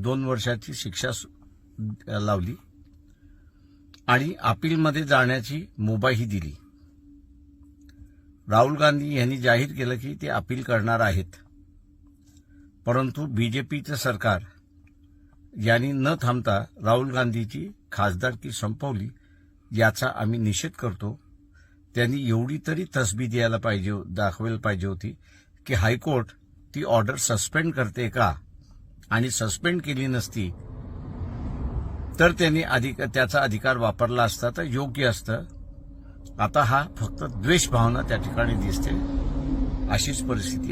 2 वर्षाची शिक्षा लावली आणि अपीलमध्ये जाण्याची मुभाही दिली. राहुल गांधी यांनी जाहीर केलं की ते अपील करणार आहेत. परंतु बीजेपीचं सरकार यांनी न थांबता राहुल गांधीची खासदारकी संपवली, याचा आम्ही निषेध करतो. त्यांनी एवढी तरी तसबी दाखवायला पाहिजे होती की हायकोर्ट ती ऑर्डर सस्पेंड करते का, आणि सस्पेंड केली नसती तर त्यांनी त्याचा अधिकार वापरला असता तर योग्य असतं. आता हा फक्त द्वेष भावना त्या ठिकाणी दिसते. अशीच परिस्थिती